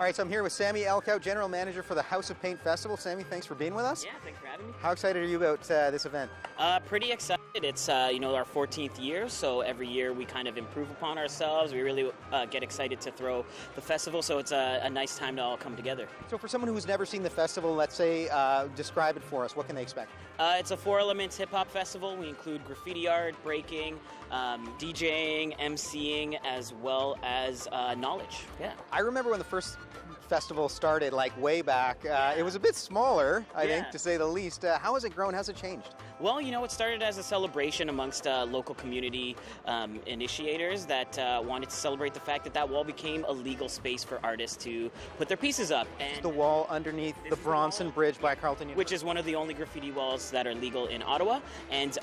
right, so I'm here with Sami Elkout, General Manager for the House of Paint Festival. Sami, thanks for being with us. Yeah, thanks for having me. How excited are you about this event? Pretty excited. It's our 14th year, so every year we kind of improve upon ourselves. We really get excited to throw the festival, so it's a nice time to all come together. So for someone who's never seen the festival, let's say, describe it for us. What can they expect? It's a 4-element hip-hop festival. We include graffiti art, breaking, DJing, MCing, as well as knowledge. Yeah. I remember when the first festival started, like way back. It was a bit smaller, I think, to say the least. How has it grown? How's it changed? Well, it started as a celebration amongst local community initiators that wanted to celebrate the fact that wall became a legal space for artists to put their pieces up. And it's the wall underneath the Bronson Bridge by Carleton University, which is one of the only graffiti walls that are legal in Ottawa. And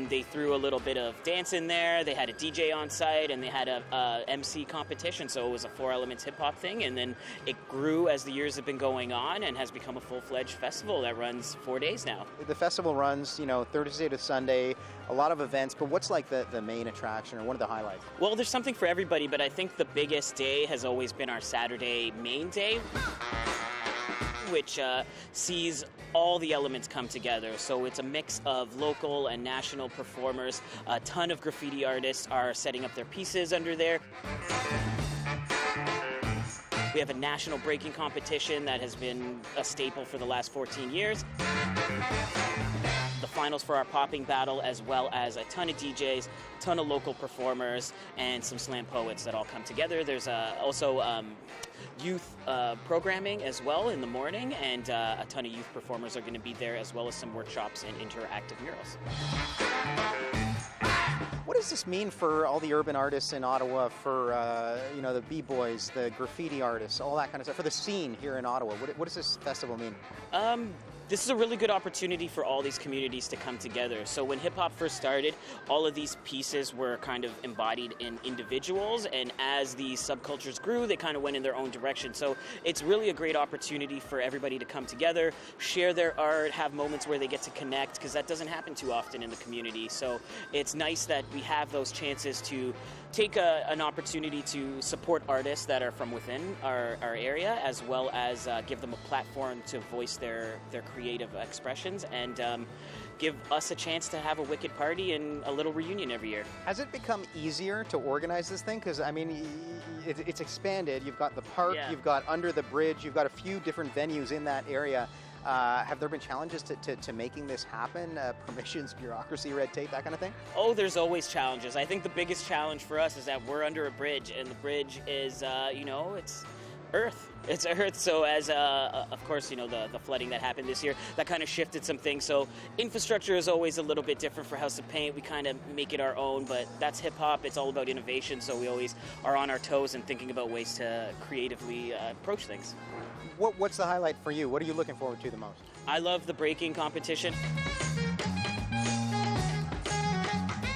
they threw a little bit of dance in there. They had a DJ on site, and they had a MC competition. So it was a 4-element hip-hop thing, and then it grew as the years have been going on and has become a full-fledged festival that runs 4 days now. The festival runs, Thursday to Sunday, a lot of events, but what's like the main attraction or one of the highlights? Well, there's something for everybody, but I think the biggest day has always been our Saturday main day, which sees all the elements come together. So it's a mix of local and national performers. A ton of graffiti artists are setting up their pieces under there. We have a national breaking competition that has been a staple for the last 14 years. The finals for our popping battle, as well as a ton of DJs, ton of local performers, and some slam poets that all come together. There's also youth programming as well in the morning, and a ton of youth performers are going to be there, as well as some workshops and interactive murals. What does this mean for all the urban artists in Ottawa, for the b-boys, the graffiti artists, all that kind of stuff, for the scene here in Ottawa? What does this festival mean? This is a really good opportunity for all these communities to come together. So when hip-hop first started, all of these pieces were kind of embodied in individuals, and as these subcultures grew, they kind of went in their own direction. So it's really a great opportunity for everybody to come together, share their art, have moments where they get to connect, because that doesn't happen too often in the community. So it's nice that we have those chances to take an opportunity to support artists that are from within our area, as well as give them a platform to voice their creative expressions, and give us a chance to have a wicked party and a little reunion every year. Has it become easier to organize this thing? Because, I mean, it's expanded. You've got the park, you've got under the bridge, you've got a few different venues in that area. Have there been challenges to making this happen? Permissions, bureaucracy, red tape, that kind of thing? Oh, there's always challenges. I think the biggest challenge for us is that we're under a bridge, and the bridge is, it's Earth. It's Earth, so as, of course, the flooding that happened this year, that kind of shifted some things. So infrastructure is always a little bit different for House of Paint. We kind of make it our own, but that's hip-hop. It's all about innovation, so we always are on our toes and thinking about ways to creatively approach things. What's the highlight for you? What are you looking forward to the most? I love the breaking competition.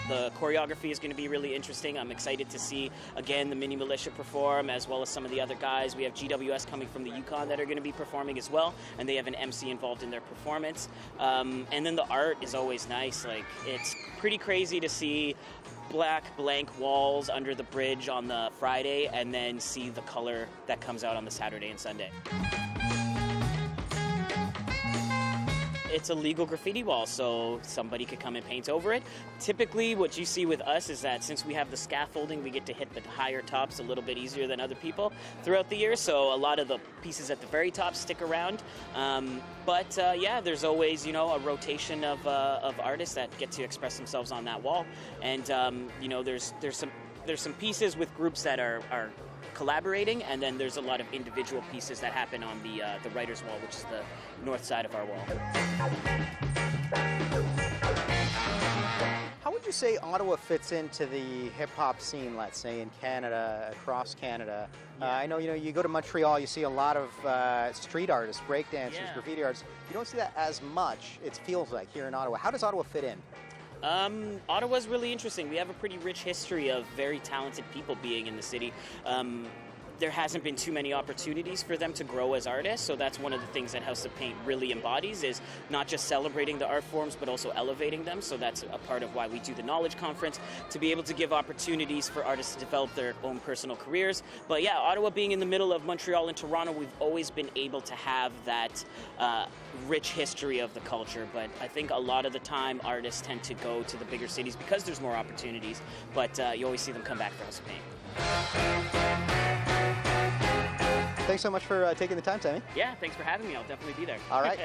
The choreography is going to be really interesting. I'm excited to see, again, the Mini Militia perform, as well as some of the other guys. We have GWS coming from the Yukon that are going to be performing as well, and they have an MC involved in their performance. And then the art is always nice. Like, it's pretty crazy to see black blank walls under the bridge on the Friday, and then see the color that comes out on the Saturday and Sunday. It's a legal graffiti wall, so somebody could come and paint over it. Typically, what you see with us is that since we have the scaffolding, we get to hit the higher tops a little bit easier than other people throughout the year, so a lot of the pieces at the very top stick around. But there's always, a rotation of artists that get to express themselves on that wall. And, there's some pieces with groups that are collaborating, and then there's a lot of individual pieces that happen on the writer's wall, which is the north side of our wall. How would you say Ottawa fits into the hip-hop scene, let's say, in Canada, across Canada? I know, you go to Montreal, you see a lot of street artists, breakdancers, graffiti artists. You don't see that as much, it feels like, here in Ottawa. How does Ottawa fit in? Ottawa's really interesting. We have a pretty rich history of very talented people being in the city. there hasn't been too many opportunities for them to grow as artists. So that's one of the things that House of Paint really embodies, is not just celebrating the art forms, but also elevating them. So that's a part of why we do the Knowledge Conference, to be able to give opportunities for artists to develop their own personal careers. But yeah, Ottawa being in the middle of Montreal and Toronto, we've always been able to have that rich history of the culture. But I think a lot of the time artists tend to go to the bigger cities because there's more opportunities. But you always see them come back for House of Paint. Thanks so much for taking the time, Sami. Yeah, thanks for having me. I'll definitely be there. All right.